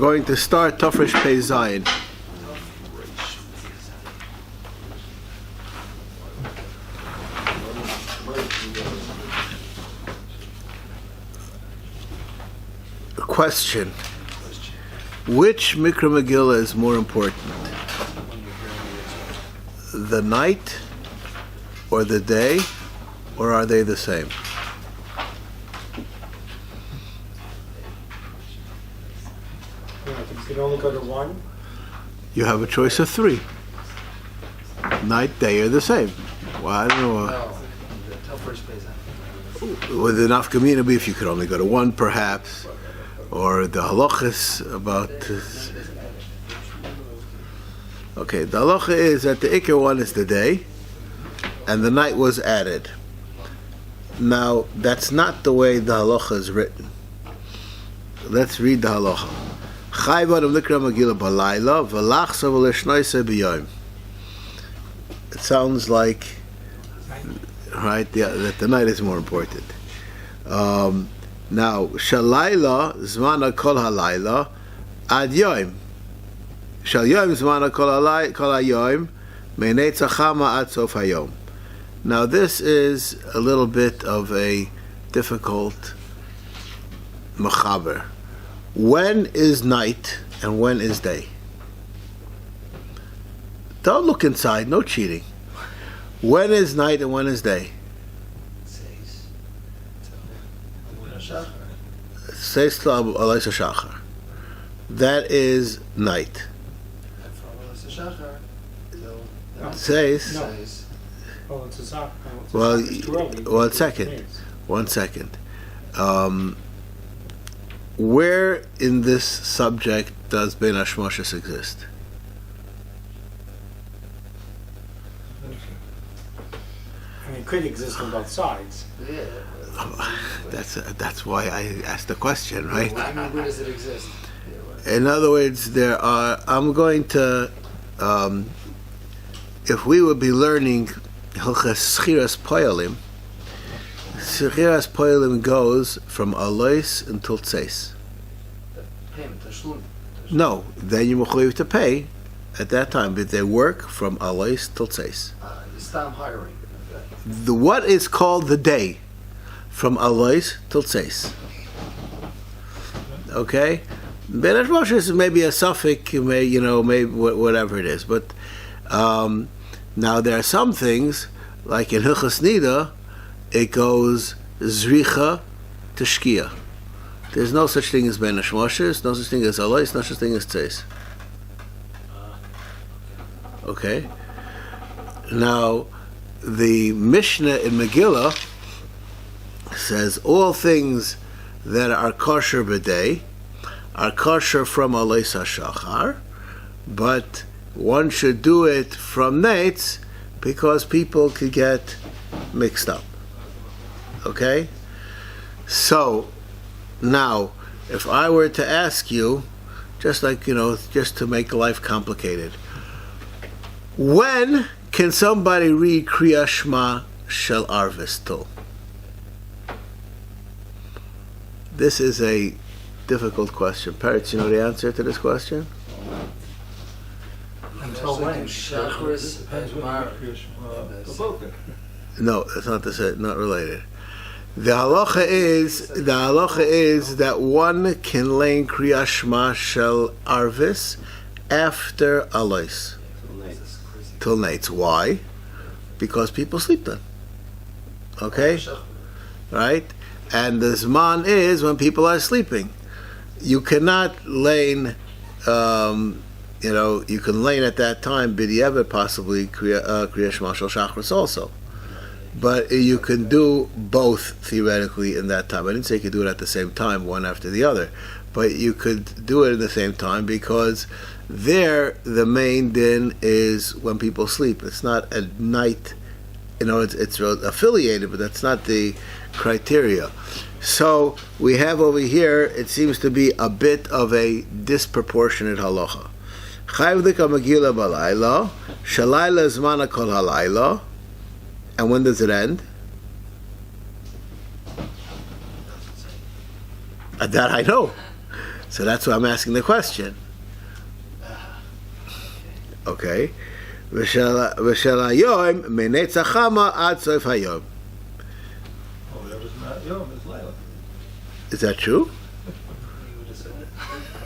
going to start Tafresh Pei Zayin. Question: which Mikra Megillah is more important? The night or the day, or are they the same? You can only go to one. You have a choice of three. Night, day are the same. Well, I don't know. With the nafkamina be if you could only go to one, perhaps, or the halachas about. Okay, the halacha is that the ikar one is the day, and the night was added. Now, that's not the way the halacha is written. Let's read the halacha. It sounds like, right, that the night is more important. Now, shalayla zmana kol halayla ad yom. Shal yom zmana kol hayom meinetz hachama ad sof hayom. Now, this is a little bit of a difficult machaber. When is night and when is day? Don't look inside, no cheating. When is night and when is day? That is night. Says. Well, one second. Where in this subject does Ben Hashmoshes exist? I mean, it could exist on both sides. Yeah. That's why I asked the question, right? I mean, where does it exist? In other words, there are. I'm going to. If we would be learning Hilchos Purim, Schiras Poilim goes from Alois until Tzeis. No, then you're mechuyev to pay at that time, but they work from Alois till Tzeis. Stop hiring. What is called the day from Alois till Tzeis? Okay, Ben Hashmoshes is maybe a suffix, maybe whatever it is, but now there are some things like in Hilchos Nida. It goes Zricha to Shkia. There's no such thing as Ben Hashmoshes, no such thing as Alois, no such thing as Tzeis. Okay? Now, the Mishnah in Megillah says all things that are kosher b'day are kosher from Alois HaShachar, but one should do it from Neitz because people could get mixed up. Okay? So, now, if I were to ask you, just to make life complicated, when can somebody read Kriya Shema Shel Arvis Til? This is a difficult question. Parrots, you know the answer to this question? Until when? No, it's not not related. The halacha is that one can learn Kriya Shema Shel Arvis after Alois till Neitz. Why? Because people sleep then. Okay, right? And the Zman is when people are sleeping. You cannot learn. You can learn at that time b'diavad possibly Kriya Shema Shel Shachris also. But you can do both theoretically in that time. I didn't say you could do it at the same time, one after the other, but you could do it at the same time because there the main din is when people sleep. It's not at night. It's affiliated, but that's not the criteria. So we have over here, it seems to be a bit of a disproportionate halacha. Chayv dika megillah balayla, shalayla zmana kol halayla. And when does it end? That I know. So that's why I'm asking the question. Okay. V'shel hayom menetzach chama ad sof hayom. Oh, that was not Yom, it's Layla. Is that true? You would have said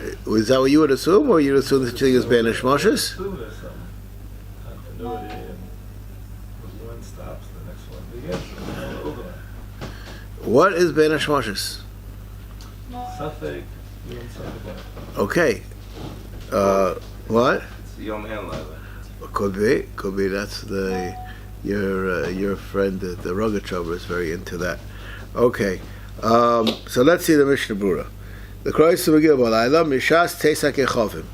it. Was that what you would assume, or you would assume that the is banish Moshes? Two or something. Continuity, and was one stops, the next one begins. and over. What is banish Moshes? Safek, Yom Safek. Okay. What? It's Yom and Layla. Could be. That's your friend, the Rogachover, is very into that. Okay. So let's see the Mishnah Berurah. The Krois Megillah Balayla Mishas Teisak Echovim,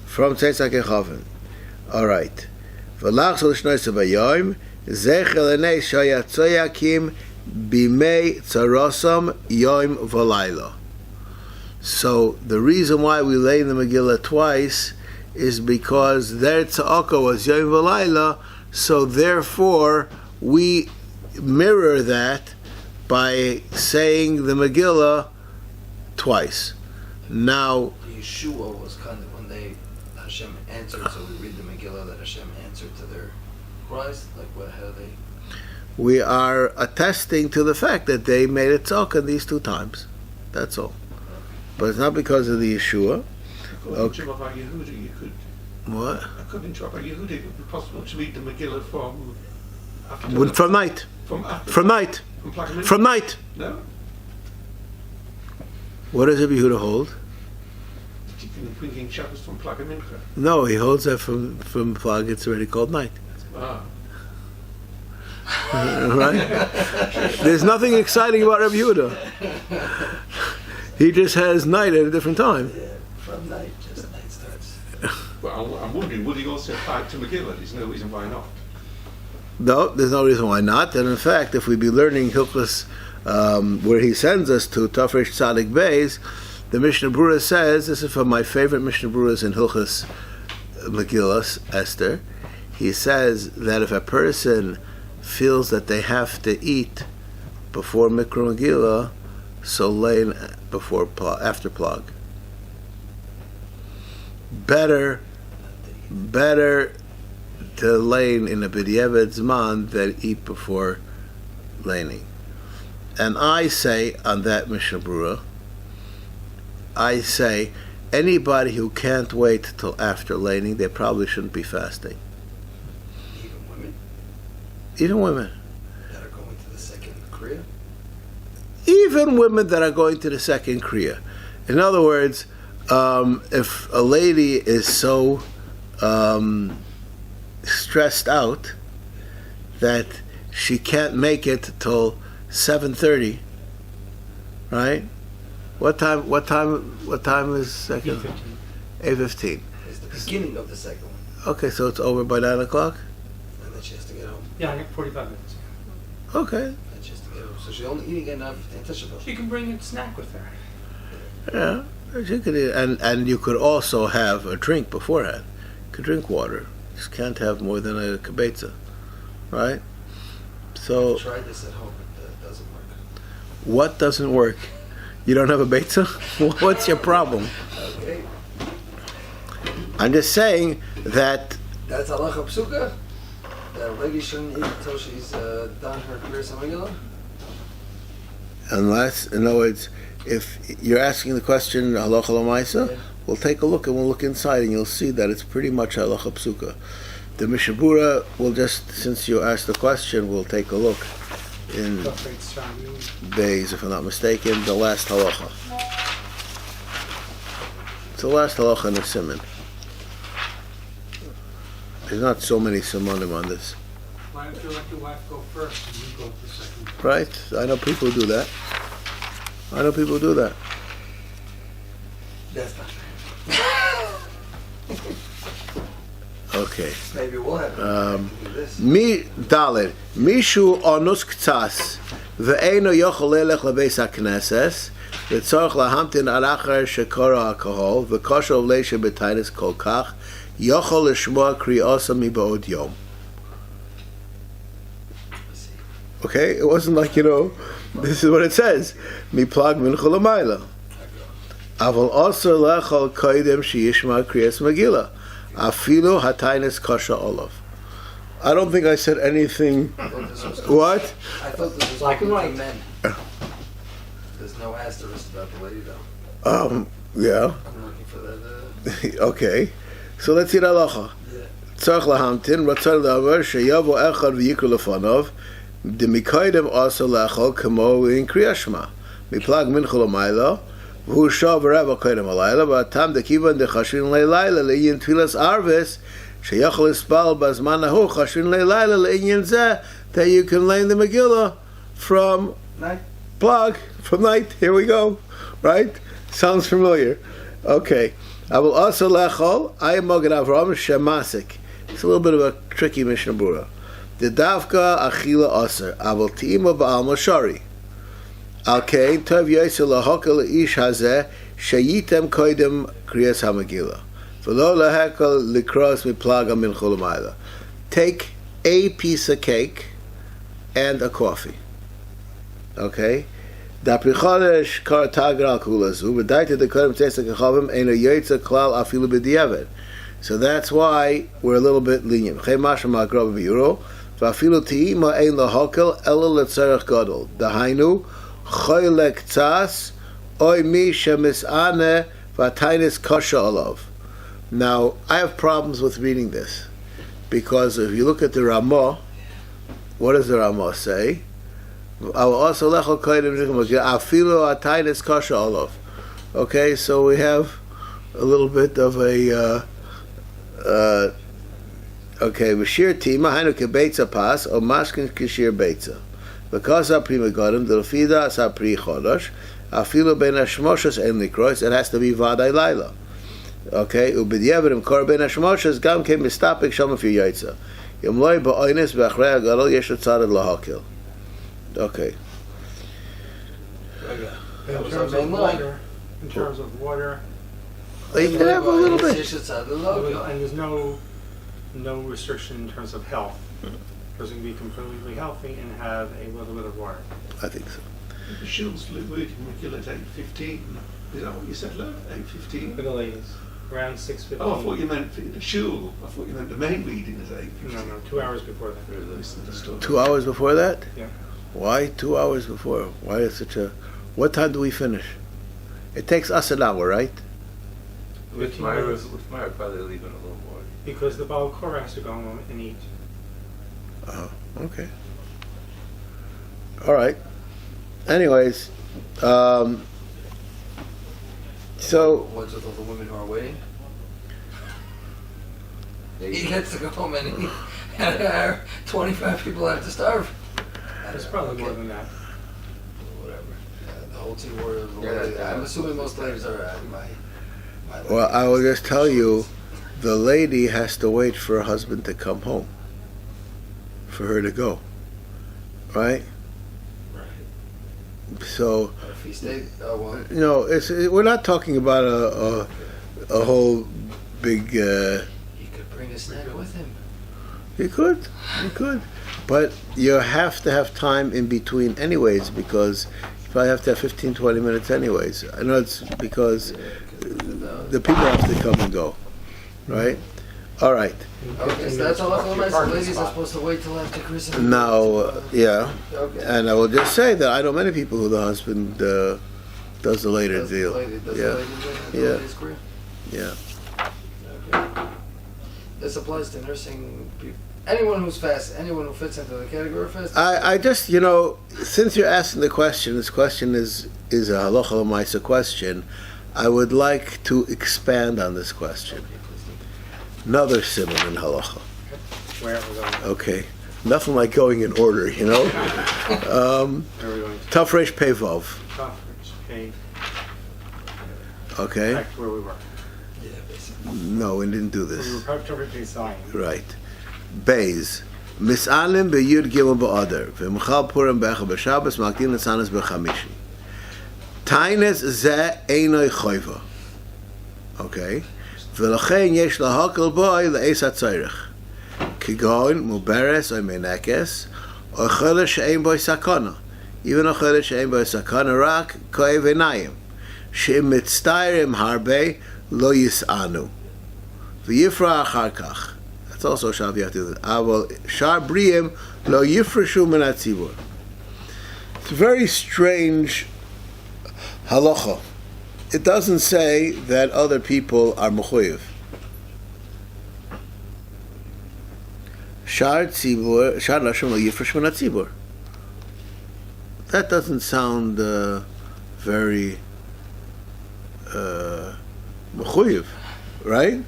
from Teisak Echovim. All right. V'lach Sol Shnois V'Yoyim Zechel Enei Shayatzoyakim Bimei Tzarosam Yoim V'Layla. So the reason why we lay in the Megillah twice is because their tza'aka was Yom V'Layla, so therefore we mirror that by saying the Megillah twice. Now, The Yeshua was kind of when Hashem answered, so we read the Megillah that Hashem answered to their cries. Like, how they? we are attesting to the fact that they made a tza'aka these two times. That's all. But it's not because of the Yeshua. According to Rabbi Yehuda, you could. What? According to Rabbi Yehuda, it would be possible to read the Megillah from after From night. from after From night. from Plagim. From night. No, What does Rabbi Yehuda hold? you can bring in Shabbos from Plagim. No, he holds that from Plag. It's already called night. Ah, Right? There's nothing exciting about Rabbi Yehuda. He just has night at a different time. Yeah, from night, just night starts. well, I'm wondering, would he also apply it to Megillah? There's no reason why not. No, there's no reason why not. And in fact, if we be learning Hilchos, where he sends us to Tafresh Tzadik Beis, the Mishnah Berurah says, this is from my favorite Mishnah Berurahs in Hilchos Megillah Esther, he says that if a person feels that they have to eat before Mikra Megillah, so lay after Plag. Better to lay in a b'diavad zman than eat before laning. And I say on that Mishnah Berurah, I say anybody who can't wait till after laning, they probably shouldn't be fasting. Even women Even women. that are going to the second Kriya. Even women that are going to the second Kriya. In other words, if a lady is so stressed out that she can't make it till 7:30, right? What time is second? 8:15. It's the beginning of the second one, Okay, so it's over by 9 o'clock? and then she has to get home. Yeah, I got 45 minutes. Okay. And she has to get home. So she's only eating at 9:15 Tisha She can bring a snack with her. Yeah. You could eat, and you could also have a drink beforehand. You could drink water. You just can't have more than a kibetza, right? So I tried this at home, it doesn't work. what doesn't work? You don't have a betza? What's your problem? Okay. I'm just saying that That's halacha psuka. That a lady shouldn't eat until she's done her Kriya Megillah. unless, in other words, if you're asking the question halacha l'maisa, Yeah. we'll take a look and we'll look inside and you'll see that it's pretty much halacha psuka. The Mishnah Berurah will just, since you asked the question, we'll take a look in Beis, if I'm not mistaken, the last halacha. It's the last halacha in the Siman. There's not so many Simanim on this. Why don't you let your wife go first and you go for second? Right? I know people who do that. That's not Okay. Maybe we'll have to do this. Mi Dalet Mishu onus ktsas ve'eno yochol lelech lebeis hakneses v'tzorach lahamtin alachar shekora alcohol v'kosher leisha b'tainis kol kach yochol lishmoa kriyosa mi ba'od yom. Okay, it wasn't like, this is what it says. Mi plag mincha l'mayla. Aval also lechol koidem sheyishma kriyas megillah. Afilu hatainis kasha olav. I don't think I said anything. What? I thought this was Black and only white. for men. There's no asterisk about the lady though. Yeah. I'm looking for that. Okay. So let's see the halacha. Tzarich lahamtin, ratzon lavar, sheyavo echad v'yikru lefanov, demikoidem also lechol kamo in kriyashma. Miplag minchul amayla, v'hu shav reva koidem alayla, v'atam dekivan dechashvin leilayla, le'yin tfilas arvis, sheyachol ispal bazman ahu, chashvin leilayla, le'yin zeh, that you can learn the megillah from Night. plug, from night. Here we go. Right? Sounds familiar. Okay. I will also lechol. I am Rabbi Avrohom Shemasik. It's a little bit of a tricky Mishnah Berurah. The davka achila aser. I will tiima ba'al mashari. Al kein tov yosel lahokel ish hazeh shayitem koidem kriyas hamegillah. V'lo lahekel likros miplaga min chulamayla. Take a piece of cake and a coffee. Okay. Da prichodesh kar tagar al kulazu, v'daita de kodem tzesa kachavim eno yotza klal afilu b'diavad. So that's why we're a little bit lenient. Chem masha ma'agrov v'yuro, v'afilu ti'ima ein lahokel ela letzarech gadol. Dahainu, choylek tzas, oy mi shemis'ane v'atainis kasha olav. Now, I have problems with reading this, because if you look at the Ramah, what does the Ramah say? Okay, so we have a little bit of a okay, Bashir Tima, Hainu Kebeitza Pas, or Mashkin Kishir Beitza. Because our prima godim, the Lefida as our pri chodosh, Afilu ben Hashmoshes en likrois, it has to be Vaday Laila. Okay, Ubidyeverim Kor ben Hashmoshes, Gam Kem Mistapik Shom Fi Yaitza. Yom Loi Ba'oinis B'achrei HaGadol Yesh Tzadad Lahakil. Okay. In terms of water, You can have a little bit. and there's no restriction in terms of health. A person can be completely healthy and have a little bit of water. I think so. The shul's working megillah at 8:15. Is that what you said, love? 8:15? For the ladies, around 6:15. Oh, I thought you meant the shul. I thought you meant the main reading is 8:15. No, 2 hours before that. 2 hours before that? Yeah. Why 2 hours before? Why is such a... What time do we finish? It takes us an hour, right? With Myra, probably leaving a little more. Because the Baal Korah has to go home and eat. Oh, okay. All right. Anyways, so... What's with all the women who are waiting? He gets to go home and eat. And 25 people have to starve. It's probably more than that. Whatever. The whole team warriors. I'm assuming most ladies are at my Well, I will just tell you, the lady has to wait for her husband to come home for her to go, right? So, feast day. Oh well. we're not talking about a whole big. He could bring a snack with him. You could, but you have to have time in between, anyways, because you probably have to have 15-20 minutes, anyways. I know it's because the people have to come and go, right? All right. Okay, so that's all of them. Ladies are supposed to wait till after Christmas. Now, yeah, Okay. and I will just say that I know many people who the husband does the later Does deal. the lady, does Yeah. the lady do Yeah. the ladies' career? Yeah. Okay. This applies to nursing people. Anyone who's fast, anyone who fits into the category of fast. I just, since you're asking the question, this question is a halacha l'maisa question. I would like to expand on this question. Another siman in halacha. Where are we going? Okay, nothing like going in order, Where are we going to? Tafresh Pevov. Okay. Okay. Back to where we were. Yeah, basically. No, we didn't do We this. were Tafresh Zion. Right. Beis. Misalim b'yud gimel ba'adar. V'mchal purim b'echad b'shabbos makdim l'sanas b'chamishi. Taines ze einoi choiva. Okay. V'lachein yesh lahakel boi le'es hatzorech. Kigon, muberes, or menekes, or chodesh she'ein boi sakana. Even a chodesh she'ein boi sakana rak ko'ev einayim. she'im mitztayrim harbe lo yis'anu v'yifra achar kach. That's also shav yativ. Aval shar briim lo yifreshu min hatzibur. It's a very strange halacha. It doesn't say that other people are mechuyev. Shar tzibur, shar lashon lo yifreshu min hatzibur. That doesn't sound very mechuyev, right?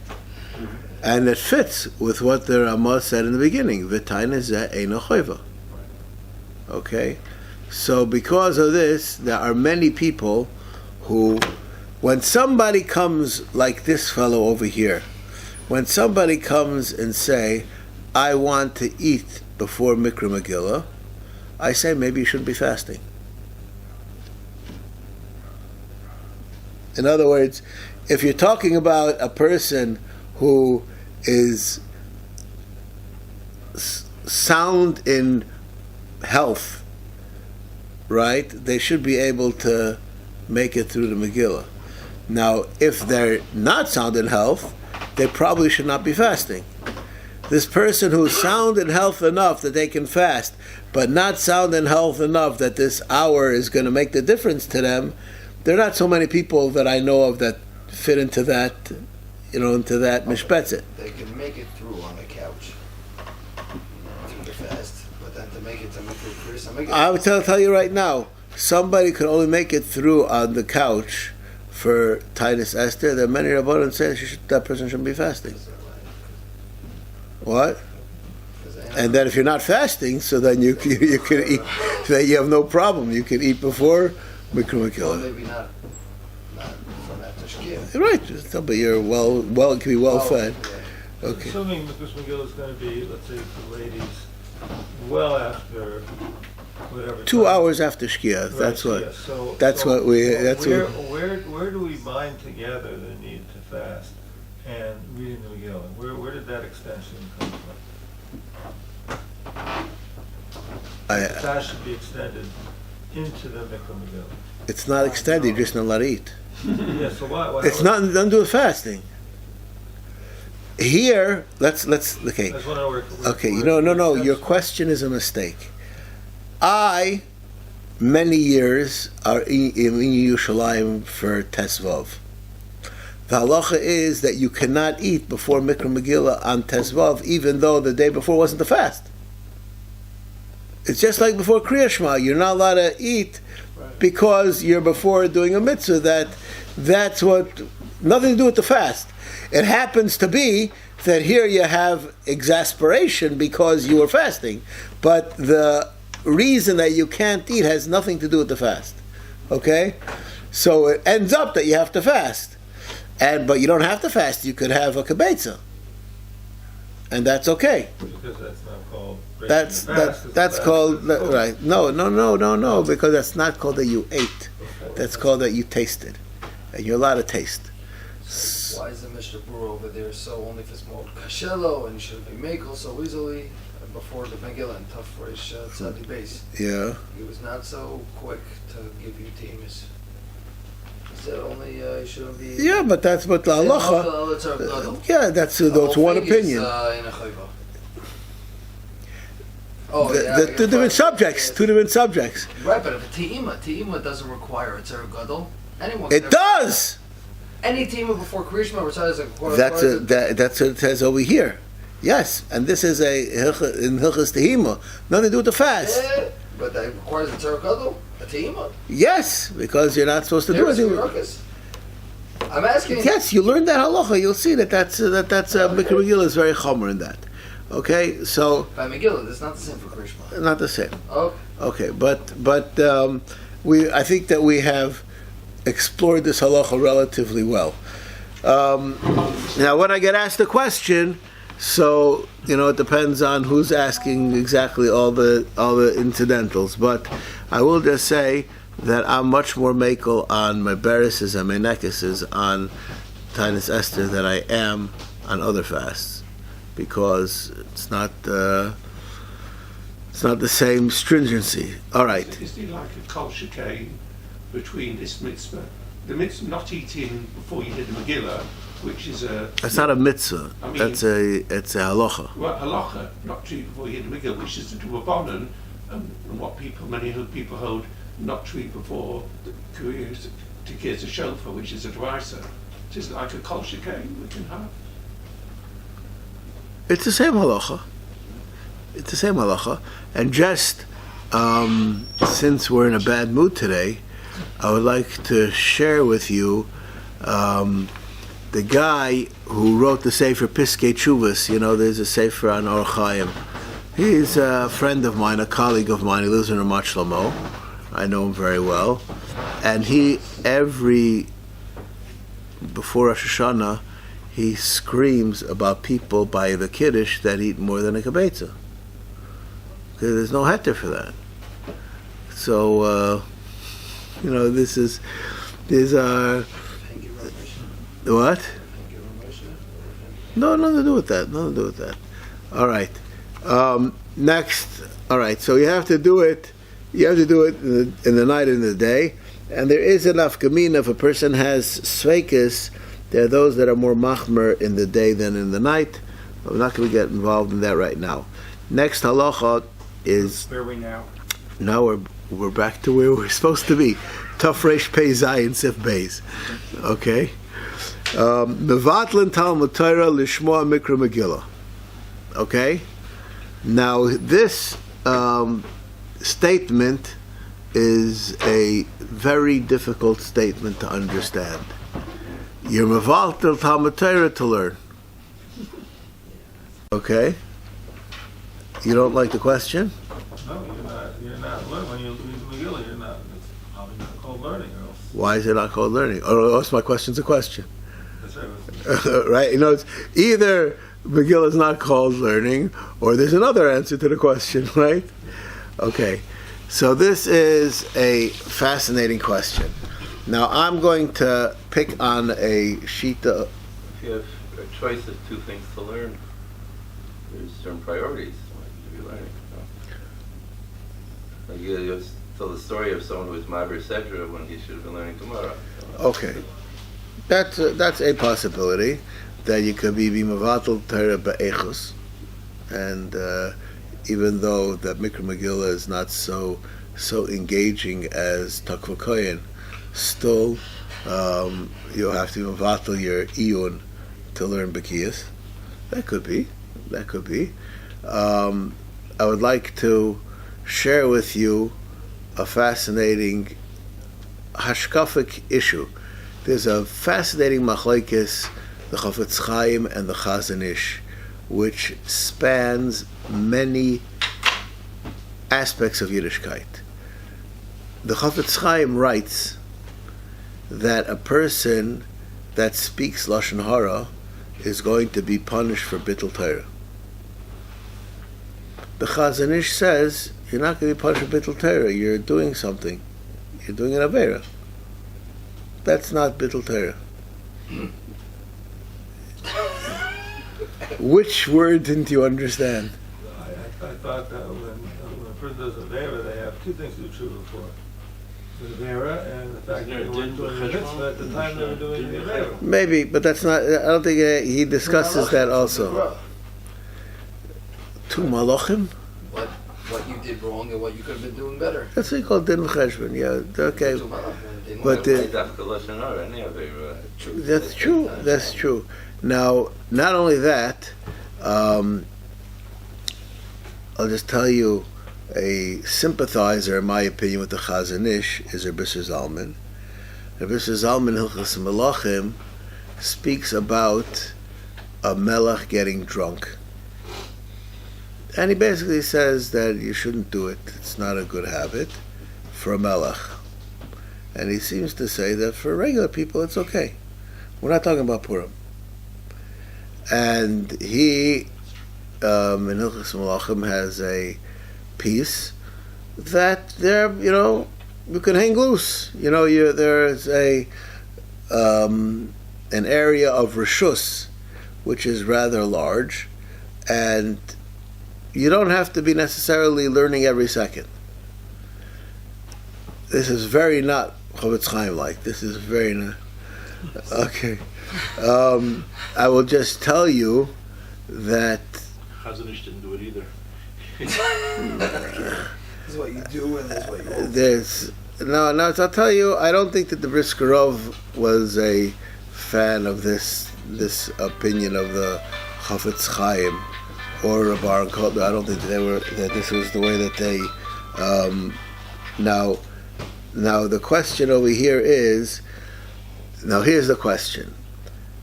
And it fits with what the Ramah said in the beginning. V'taina zeh eino choiva. Okay? So because of this, there are many people who, when somebody comes like this fellow over here, when somebody comes and say, I want to eat before Mikra Megillah, I say maybe you shouldn't be fasting. In other words, if you're talking about a person who is sound in health, right? They should be able to make it through the Megillah. Now, if they're not sound in health, they probably should not be fasting. This person who's sound in health enough that they can fast, but not sound in health enough that this hour is going to make the difference to them, there are not so many people that I know of that fit into that, into that mishpetzet. They can make it through on the couch through the fast, but then to make it to Mikra, I would tell you right now, somebody could only make it through on the couch for Fast of Esther. There are many Rabbanan say that person shouldn't be fasting. What? And then if you're not fasting, so then you can eat. Then you have no problem. You can eat before Mikra Megillah. Well, maybe not from after Shkia. Right, but you're it can be well fed. Yeah. Okay. Assuming Mikra Megillah is going to be, let's say, for ladies, well after whatever. 2 time. hours after Shkia. Right, That's what. yeah. So, That's so what we. That's where do we bind together the need to fast and reading the Megillah? Where did that extension come from? Fast should be extended into the Mikra Megillah. It's not extended. You're just not allowed to eat. Yeah, so why It's nothing to do with fasting. Here, let's okay. I just want to know where Okay, no. Your question is a mistake. Many years are in Yerushalayim for Tesvav. The halacha is that you cannot eat before Mikra Megillah on Tesvav, even though the day before wasn't the fast. It's just like before Kriya Shema. You're not allowed to eat because you're before doing a mitzvah. That's what, nothing to do with the fast. It happens to be that here you have exasperation because you were fasting, but the reason that you can't eat has nothing to do with the fast. Okay? So it ends up that you have to fast. But you don't have to fast. You could have a kibetza. And that's okay. Because that's not called That's called right. No, because that's not called that you ate. That's called that you tasted. And you're allowed to taste. Why is the Mishnah Berurah over there so only if it's more kashelo and you shouldn't be makel so easily before the megillah and tough fresh tzadi base? Yeah. He was not so quick to give you teams. He said only you shouldn't be. Yeah, but that's what the halacha. Yeah, that's one opinion. Two different subjects. Right, but if a te'ima doesn't require a tzara gadol. Anyone. It does. Any te'ima before Krishma recites a. That's what it says over here. Yes, and this is in Hilchos Tehima. Nothing to do with the fast. Yeah, but that requires a tzara gadol, a te'ima. Yes, because you're not supposed to do anything. I'm asking. Yes, you learn that halacha. You'll see that's Mikra Megillah is very chomer in that. Okay, so by Megillah, it's not the same for Krishma. Not the same. Okay. Okay, but I think that we have explored this halacha relatively well. Now, when I get asked a question, so it depends on who's asking exactly all the incidentals. But I will just say that I'm much more makel on my bereses and my necklaces on Fast of Esther than I am on other fasts, because it's not the same stringency. All right. Is there like a kol shekain between this mitzvah the mitzvah not eating before you did the megillah, which is a... That's not a mitzvah. I mean- It's a halacha. Well, halacha, not to eat before you hit the megillah, which is to do a bonon, and what many people hold not to eat before the Tikkias a shofar, which is a dvaisa. Just like a kol shekain we can have. It's the same halacha. It's the same halacha. And just since we're in a bad mood today, I would like to share with you the guy who wrote the Sefer Piskei Tshuvas. You know, there's a Sefer on Or Chaim. He's a friend of mine, a colleague of mine. He lives in Ramat Shlomo. I know him very well. And he, before Rosh Hashanah, he screams about people by the Kiddush that eat more than a kibetza. Because there's no heter for that. So, these are... What? No, nothing to do with that. Nothing to do with that. All right. Next. All right. So you have to do it. You have to do it in the night and the day. And there is an afkamina if a person has sveikas. There are those that are more machmer in the day than in the night. But we're not going to get involved in that right now. Next halacha is... Where are we now? Now we're back to where we're supposed to be. Tafresh Pei Zayin Sif Beis. Okay? Mevatlin Talmud Torah Lishmoa Mikra Megillah. Okay? Now this statement is a very difficult statement to understand. You're Mevatlin Talmud Torah to learn. Okay? You don't like the question? No, you're not learning. When you read the megillah, it's probably not called learning. Or else. Why is it not called learning? Or else my question's a question. That's right. Right? It's either Megillah is not called learning, or there's another answer to the question, right? Okay. So this is a fascinating question. Now I'm going to pick on a shita. If you have a choice of two things to learn, there's certain priorities you should be learning. Like you tell the story of someone who was Maver Sedra when he should have been learning Gemara. Okay. That's a possibility that you could be Mavatal Torah Ba'echus, and even though that Mikra Megillah is not so engaging as Takva Kohen, still you'll have to Mavatal your Iyun to learn Bekiyas. That could be. I would like to share with you a fascinating hashkafic issue. There's a fascinating machlokes, the Chafetz Chaim and the Chazon Ish, which spans many aspects of Yiddishkeit. The Chafetz Chaim writes that a person that speaks Lashon Hara is going to be punished for Bittul Torah. The Chazon Ish says you're not going to be punished for Bittul Torah. You're doing something. You're doing an Aveira. That's not Bittul Torah. Which word didn't you understand? I thought that when a person does a vera, they have two things to do tshuva for. The vera and the fact that they weren't doing the mitzvah at the time they were doing the vera. Maybe, but that's not. I don't think he discusses that also. Two malachim. What you did wrong and what you could have been doing better. That's what you call din v'cheshbon. Yeah, okay. But that's true. That's true. Now, not only that, I'll just tell you, a sympathizer, in my opinion, with the Chazon Ish is Rabbi Zalman. Rabbi Zalman Hilchos Melachim speaks about a melech getting drunk. And he basically says that you shouldn't do it. It's not a good habit for a melech. And he seems to say that for regular people it's okay. We're not talking about Purim. And he, in Hilchos Melachim, has a piece that there, you can hang loose. There's an area of Rishus, which is rather large, and you don't have to be necessarily learning every second. This is very not Chavetz Chaim like. This is very okay. I will just tell you that Chazanish didn't do it either. This is what you do and this is what you hold. there's no. I'll tell you. I don't think that the Brisker Rov was a fan of this opinion of the Chavetz Chaim or Rabbi Kotler. I don't think that this was the way that they. Now the question over here is. Now here's the question.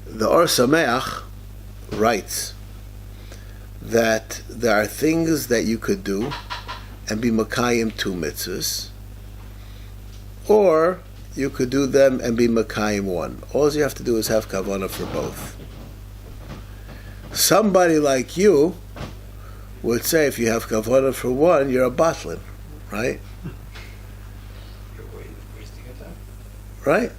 The Or Sameach writes that there are things that you could do and be Makayim 2 mitzvahs, or you could do them and be Makayim 1. All you have to do is have kavanah for both. Somebody like you would say if you have kavanah for one, you're a batlin, right? You're wasting your time. Right?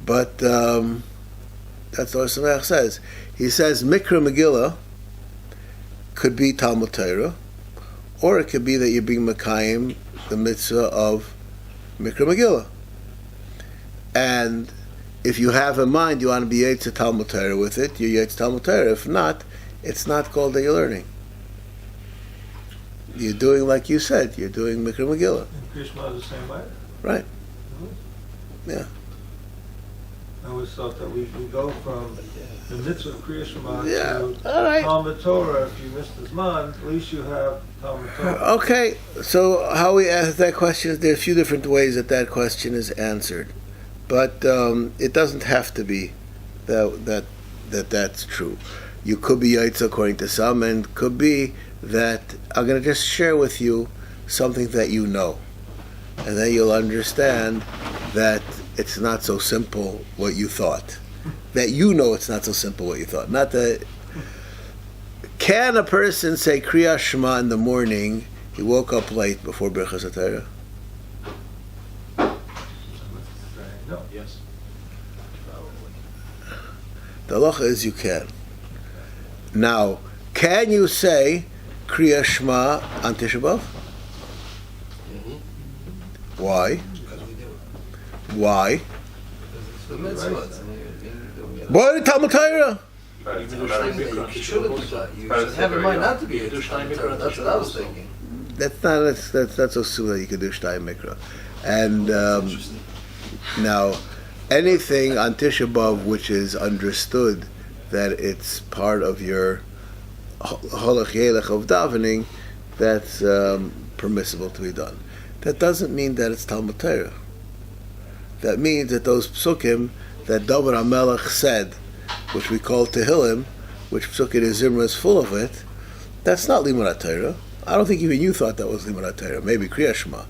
But that's what Sameach says. He says Mikra Megillah could be Talmud Torah, or it could be that you're being Makayim the mitzvah of Mikra Megillah. And if you have in mind you want to be Yetz Talmud Torah with it, you're Yetz Talmud Torah. If not, it's not called that you're learning. You're doing like you said, you're doing Mikra Megillah. And Krishma is the same way? Right. Yeah. I always thought that we go from the mitzvah of Kriya Shema Yeah, to all right. Talmud Torah. If you miss this month, at least you have Talmud Torah. Okay, so how we ask that question, there are a few different ways that question is answered. But it doesn't have to be that's true. You could be Yaitz according to some, and could be that I'm going to just share with you something that you know. And then you'll understand that it's not so simple what you thought. That you know it's not so simple what you thought. Not that. Can a person say Kriya Shema in the morning? He woke up late before Birchas HaTorah. No. Yes. The halacha is you can. Now, can you say Kriya Shema on Tisha B'Av? Why? Because we do it. Why? It's the mitzvah. Why the Talmud Torah? You shouldn't do that. You should have in mind not to be a Talmud Torah. That's what I was thinking. That's not so soon that you could do Shtayim Mikra. And now, anything on Tisha B'Av which is understood that it's part of your halach yelech of davening, that's permissible to be done. That doesn't mean that it's Talmud Torah. That means that those psukim that David HaMelech said, which we call Tehillim, which psukim in Zimra is full of it, that's not Limud HaTorah. I don't think even you thought that was Limud HaTorah. Maybe Kriya Shema.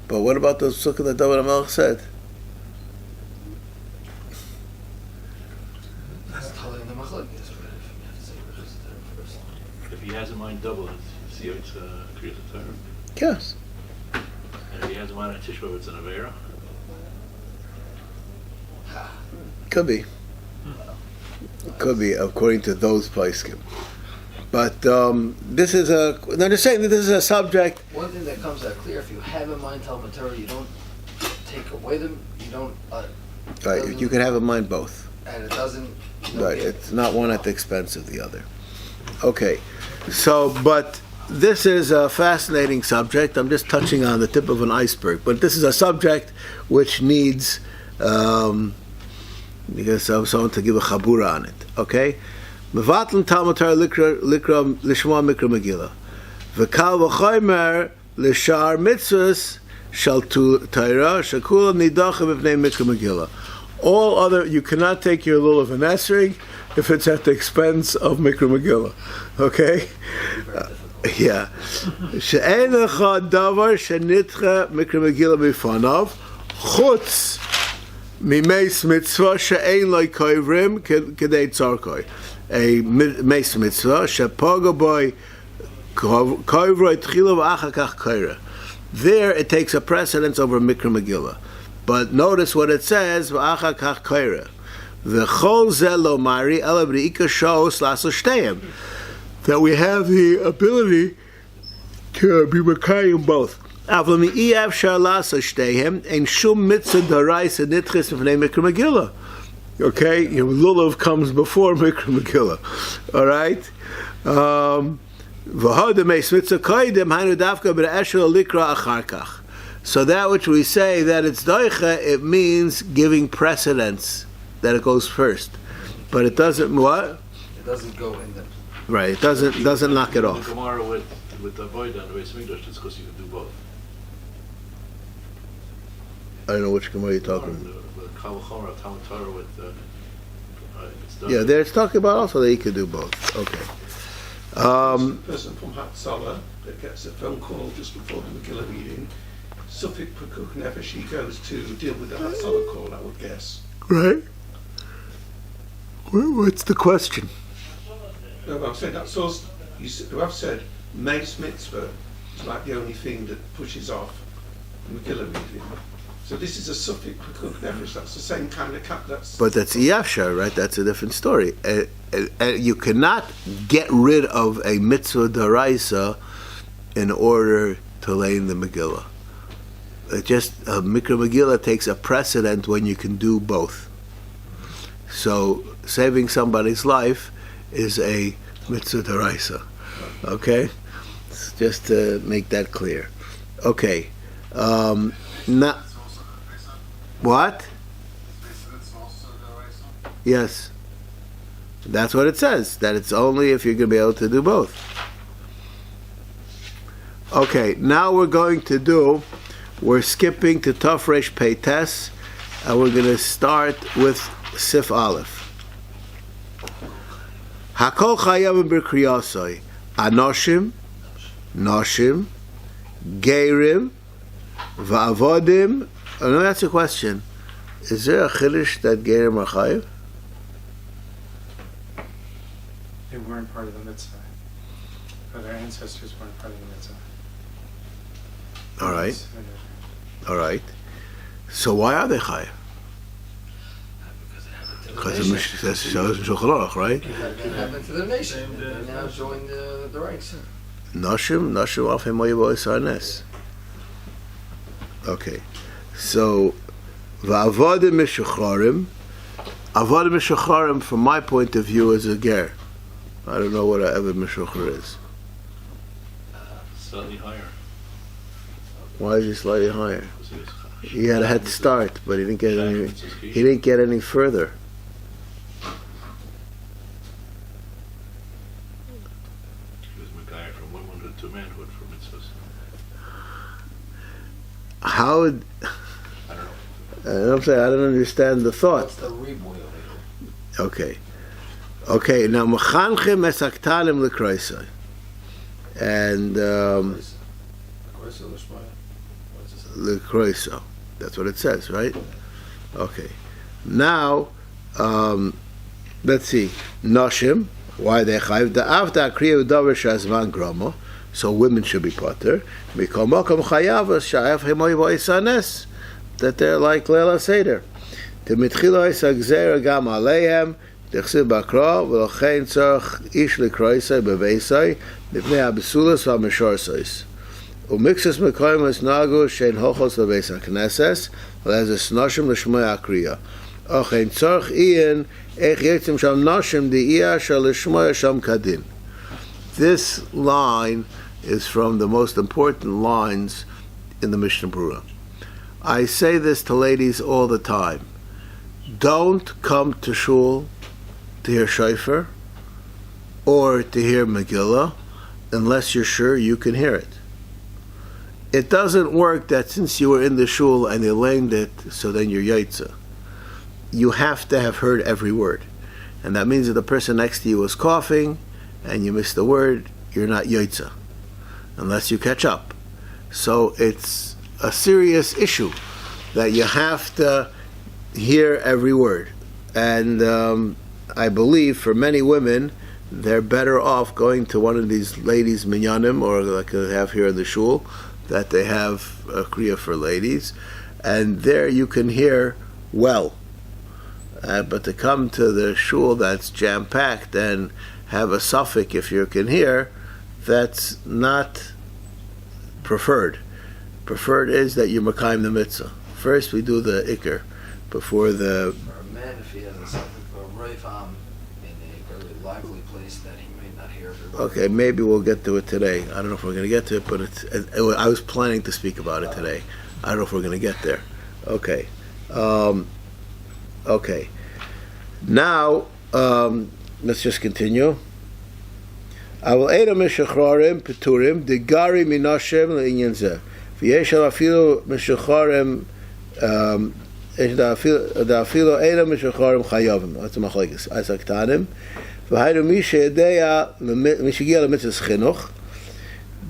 But what about those psukim that David HaMelech said? That's totally in the machlokes. If he has in mind double, it's Kriya Torah. Yes. And if he has in mind a Tisha B'Av, it's an Avera. Could be. Could be, according to those poskim. But this is I'm just saying that this is a subject. One thing that comes out clear, if you have in mind Talmud Torah, you don't take away them, you don't... Right, you can have in mind both. And it doesn't... Right, it's not one at the expense of the other. Okay, so, but this is a fascinating subject. I'm just touching on the tip of an iceberg. But this is a subject which needs... because I was someone to give a chabura on it. Okay, mevatlim Talmud Torah likra lishma mikra megillah, v'kal v'chaymer lishar mitzvahs shal Torah shekula nidachim b'nei mikra megillah. All other, you cannot take your lulav and esrog if it's at the expense of mikra megillah. Okay, yeah. She'en lecha davar shenitcha mikra megillah b'fanav chutz Mimeis mitzvah she'ein loy koivrim kedei tzarkoi. A meis mitzvah she'poga boy koivroi tchila v'achakach koira. There it takes a precedence over Mikra Megillah. But notice what it says, v'achakach koira. V'chol ze lo mari ela b'ri'ika shos laso shteim. That we have the ability to be Mekayim both. Avlami Ev Shalasa Shtehem and Shum Mitzvah Daraisa Nitchis Mifnei Mikra Megillah. Okay, your lulav comes before Mikra Megillah. All right. So that which we say that it's doicha, it means giving precedence, that it goes first, but it doesn't what? It doesn't go in the. Right. It doesn't knock it off. The Gemara with the Avodah and the Beis Mikdash discuss you can do both. I don't know which Gemara you're talking about. The Kal V'chomer, Talmud Torah with it's done. Yeah, there's talking about also that you could do both. Okay. The person from Hatzalah that gets a phone call just before the Megillah reading, Suffolk Pekuk Nefesh, he goes to deal with the Hatzalah call, I would guess. Right. What's the question? No, I'm saying that's all. You have said Meis Mitzvah is like the only thing that pushes off the Megillah reading. So this is a Suffolk Pekuk Nefesh. That's the same kind of cut. But that's Iyafshar, right? That's a different story. You cannot get rid of a mitzvah daraisa in order to lay in the Megillah. Mikra Megillah takes a precedent when you can do both. So saving somebody's life is a mitzvah daraisa. Okay? Just to make that clear. Okay. What? Yes. That's what it says. That it's only if you're going to be able to do both. Okay, now we're skipping to Tafresh Peites, and we're going to start with Sif Aleph. Hakol Chayavim B'Kriyasai, Anoshim, Noshim, Geirim, Va'avodim. Oh, no, that's a question. Is there a chiddush that Geirim are chayiv? They weren't part of the mitzvah. But their ancestors weren't part of the mitzvah. All right. All right. So why are they chayiv? Because the Mishnah says so in Shulchan Aruch, right? It happened to the nation. And they now join the ranks. Noshim af hemoyevo isanes. Okay. So, va'avodim mishacharim. Avodim mishacharim, from my point of view, is a ger. I don't know what a Eved Mishachar is. Slightly higher. Why is he slightly higher? He had a head start, but he didn't get any. He didn't get any further. He was Megayer from womanhood to manhood for mitzvahs. How? I don't know. I'm saying I don't understand the thought. What's the reboil? Okay. Okay, now Mechanchem Esaktalim L'Kroisai. And L'Kroiso. That's what it says, right? Okay. Now, let's see. Noshim, why they chayv? The Avda Kriya Udavar Shazman Groma. So women should be potter. Mikol Mokom Chayavas Sha'ef Hemoy Voisanes. That they're like Leila Seder. T'mitchilo Esagzer Gam Aleihem. תכסיב בקרוא, ולכן צורך איש לקרויסי בבייסי, לפני הבסולס והמשורסויס. ומקסס מקוימוס נהגו שאין הוכוס לבייס הכנסס, ולזה סנושים לשמוע הקריאה. וכן צורך אין, איך יצאים שם נושים דאיה של לשמוע שם כדין. This line is from the most important lines in the Mishnah Berurah. I say this to ladies all the time. Don't come to shul to hear shofar or to hear megillah unless you're sure you can hear it. It doesn't work that since you were in the shul and you learned it, so then you're yaitza. You have to have heard every word. And that means that the person next to you is coughing and you missed the word, you're not yaitza unless you catch up. So it's a serious issue that you have to hear every word. And I believe for many women, they're better off going to one of these ladies' minyanim, or like they have here in the shul, that they have a kriya for ladies, and there you can hear well. But to come to the shul that's jam-packed and have a suffix if you can hear, that's not preferred. Preferred is that you makayim the mitzvah. First we do the ikr before the... For a man, if he has something for a roifam in a very lively place that he may not hear every word. Okay, maybe we'll get to it today. I don't know if we're going to get to it, but I was planning to speak about it today. I don't know if we're going to get there. Okay. Okay. Now, let's just continue. I will aid a mishacharim peturim the gari minashem le'inyan zeh. V'yesh afilu mishacharim da'afilu aid a mishacharim chayavim. That's a machlekes. Isaac Tanim. V'hayru misha yedeya mishagia lemitzvah chinuch.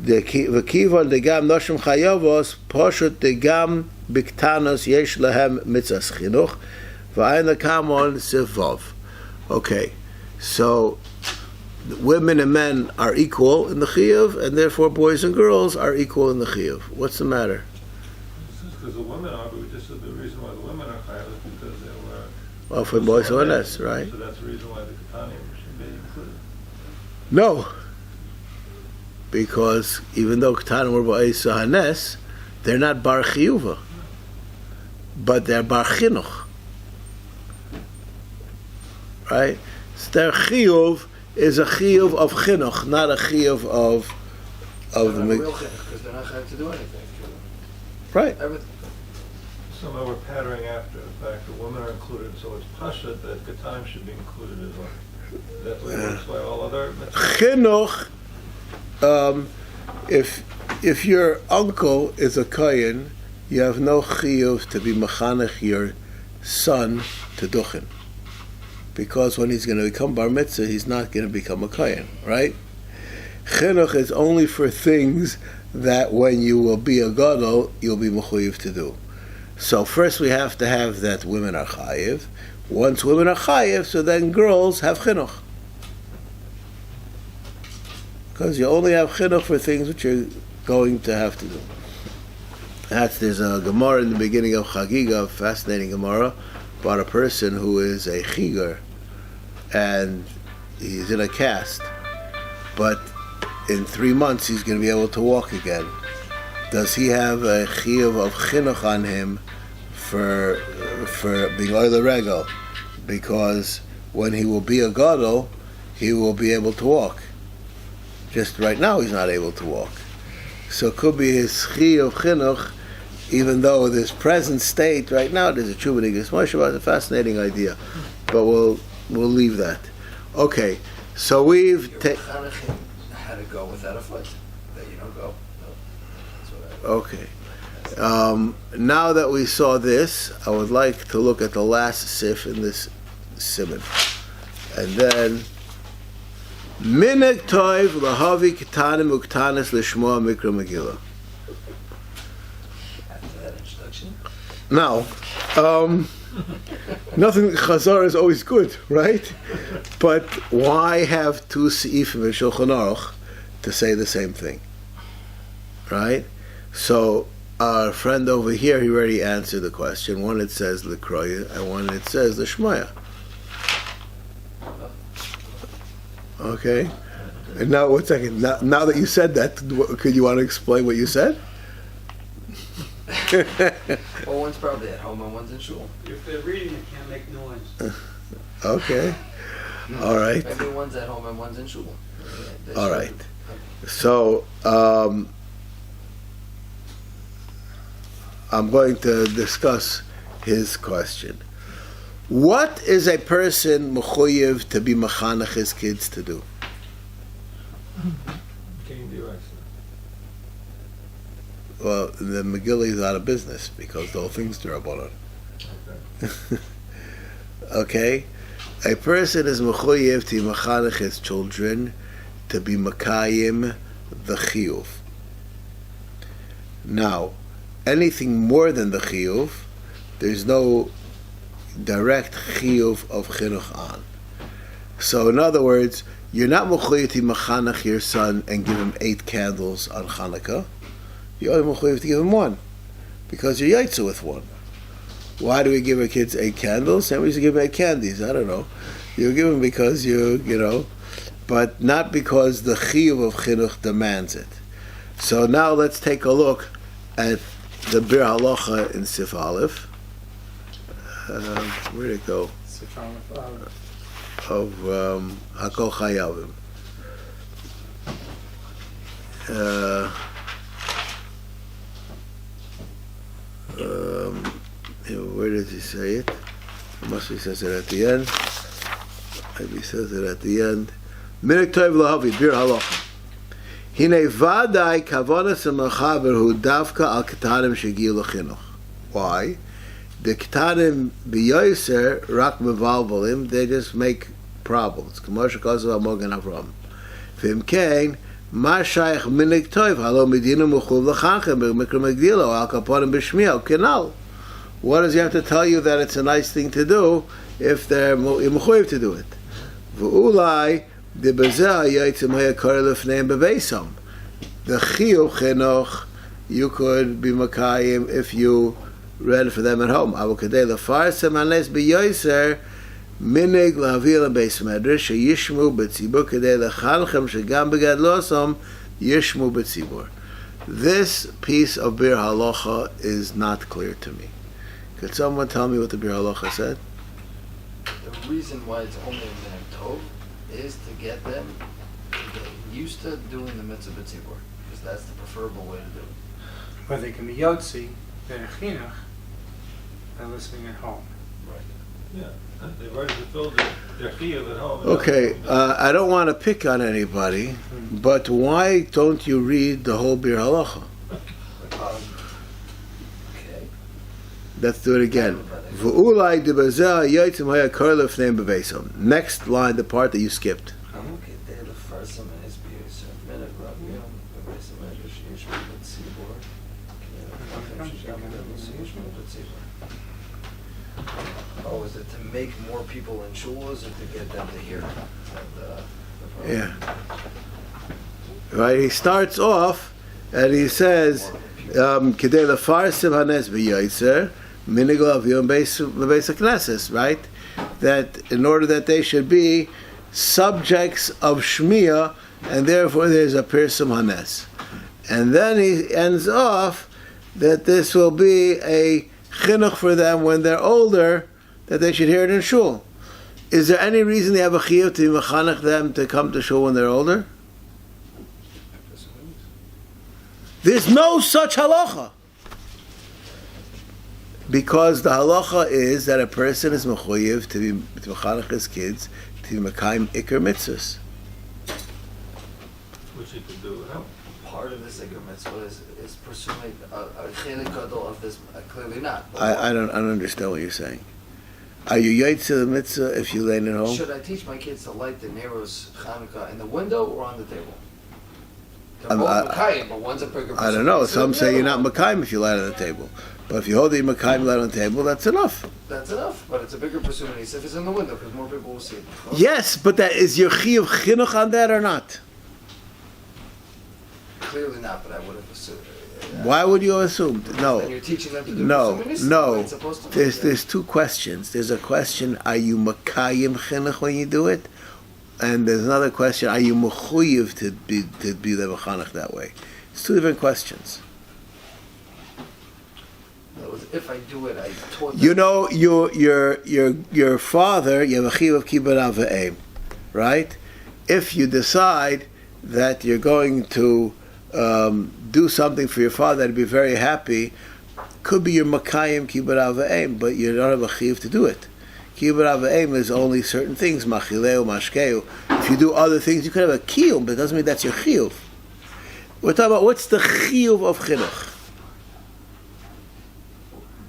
V'kivan degam noshem chayavos poshut degam biktanos yesh lehem mitzvah chinuch. V'ayin lekamon sivov. Okay, so women and men are equal in the chiyuv, and therefore boys and girls are equal in the chiyuv. What's the matter? Because the women are, but we just said the reason why the women are chayav is because they were... Well, for boys and less, right? So that's the reason why the katanim should be included. No, because even though katanim were ba'is hanes, they're not bar chiyuva, but they're bar chinuch, right? So their chiyuv is a chiyuv of chinuch, not a chiyuv of the real chinuch, because they're not chayav to do anything. right. Everything. Somehow we're patterning after the fact the women are included, so it's pashat that katanim should be included as well. That's what works by all other... Chinuch, if your uncle is a kohen, you have no chiyuv to be mechanech your son to duchen. Because when he's going to become bar mitzvah, he's not going to become a kohen, right? Chinuch is only for things that when you will be a gadol, you'll be mechuyev to do. So first we have to have that women are chayiv. Once women are chayiv, so then girls have chinuch. Because you only have chinuch for things which you're going to have to do. There's a Gemara in the beginning of Chagiga, a fascinating Gemara, about a person who is a chigar, and he's in a cast, but in 3 months he's going to be able to walk again. Does he have a chiyuv of chinuch on him for being oile regel? Because when he will be a gadol, he will be able to walk. Just right now he's not able to walk. So it could be his chiyuv chinuch, even though this present state right now there's a tshuva niggas Moshe. It's a fascinating idea, but we'll leave that. Okay, so we've How to go without a foot? That you don't go. No. That's what okay. Now that we saw this, I would like to look at the last sif in this siman, and then minig toiv lahavi ketanim uktanis lishmoa mikra megillah. After that introduction. Now, nothing chazar is always good, right? But why have two seifim in Shulchan Aruch to say the same thing, right? So our friend over here, he already answered the question. One it says l'kroya, and one it says l'shmaya. Okay. And now, 1 second. Now that you said that, could you want to explain what you said? Well, one's probably at home and one's in shul. If they're reading, it can't make noise. Okay. All right. Maybe one's at home and one's in shul. Yeah, All right. So, I'm going to discuss his question. What is a person mechuyev to be mechanech his kids to do? Well, the megillah is out of business because the whole thing's d'Rabbanan. Okay? A person is mechuyev to mechanech his children to be makayim the chiyuv. Now, anything more than the chiyuv, there's no direct chiyuv of chinuch on. So, in other words, you're not mechuyev to machanech your son and give him 8 candles on Hanukkah. You're only mechuyev to give him 1 because you're yaitzu with 1. Why do we give our kids 8 candles? And we used to give them 8 candies. I don't know. You give them because you know, but not because the chiyuv of chinuch demands it. So now let's take a look at the Bir Halacha in Sif Aleph. Where'd it go? Of Hakol Chayavim. Where does he say it? Must be says it at the end. Maybe he says it at the end. Minik Tov Lahavi, Bir Halacha. Hine Vadai Kavonas Mechaber Hu Davka Al Ketanim Shegiu L'Chinuch. Why? The Ketanim B'Yoser Rak Mevalvolim, they just make problems. K'moshe Kozav Amogan Avram. V'im Kein, Ma Shaykh Minik Tov Halo Medina Mechuv L'Chanchem B'Mikra Megillah Al Kaponim B'Shmiel Kenal. What does he have to tell you that it's a nice thing to do if they're mechuyev to do it? V'ulai the chiyuv chinuch you could be makayim if you read for them at home. Avokadei lefarsem hanes b'yoser minig lahavir lebeis medrash sheyishmu b'tzibur kadei lechanchem shegam begadlosom yishmu b'tzibur. This piece of Bir Halacha is not clear to me. Could someone tell me what the Bir Halacha said? The reason why it's only in Minhag Tov is to get them to get used to doing the mitzvah b'tzibur, because that's the preferable way to do it. But they can be yotzi, they're chinuch, and listening at home. Right. Yeah, they've already fulfilled their chiyuv at home. Okay, I don't want to pick on anybody, but why don't you read the whole Bir Halacha? Okay. Let's do it again. V'ulai dibazeh yotzim haya kor lefneim bevesom. Next line, the part that you skipped. Okay, they're the first one is b'yoser. Minhag Rabbi Avrohom Baruch Zachariash. Oh, is it to make more people in shulas or to get them to hear? Yeah. Right, he starts off and he says, Kedei lefarsim hanes b'yoser, minig lahavim lebeis hakneses, right? That in order that they should be subjects of Shmiya, and therefore there's a pirsum hanes. And then he ends off that this will be a chinuch for them when they're older, that they should hear it in shul. Is there any reason they have a chiyuv to mechanech them to come to shul when they're older? There's no such halacha. Because the halacha is that a person is mechuyev to be mechanech his kids to be mekayim ikar mitzvahs. Which you could do at home. Part of this ikar mitzvah is pursuing a chelik gadol of this. Clearly not. I don't understand what you're saying. Are you yait to the mitzvah if you lay at home? Should I teach my kids to light the Nero's Hanukkah in the window or on the table? They're both Makayim, but one's a bigger. I don't know. Some say you're not Makayim if you light on the table. But if you hold the Makayim light on the table, that's enough. That's enough, but it's a bigger pursuit if it's in the window, because more people will see it. Yes, but that is your chiyuv chinuch on that or not? Clearly not, but I would have assumed. Why would you assume? No. And you're teaching them to do No. it's supposed to be. There's two questions. There's a question, are you Makayim chinuch when you do it? And there's another question, are you mechuyev to be the mechanech that way? It's two different questions. If I do it, I taught them. You know, your father, you have a chiyuv of kibbud av v'em, right? If you decide that you're going to do something for your father that'd be very happy, could be your makayim kibbud av v'em, but you don't have a chiyuv to do it. Kibbud av v'em is only certain things, machileu, mashkeu. If you do other things, you could have a kiyum, but it doesn't mean that's your chiyuv. We're talking about what's the chiyuv of chinuch.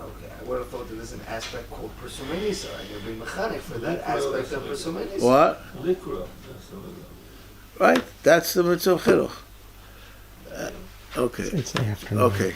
I would have thought that there's an aspect called Persumenisa, and you'll be mechanic for that aspect of Persumenisa. What? Likra. Right? That's the mitzvah of chinuch. Okay. It's the afternoon. Okay.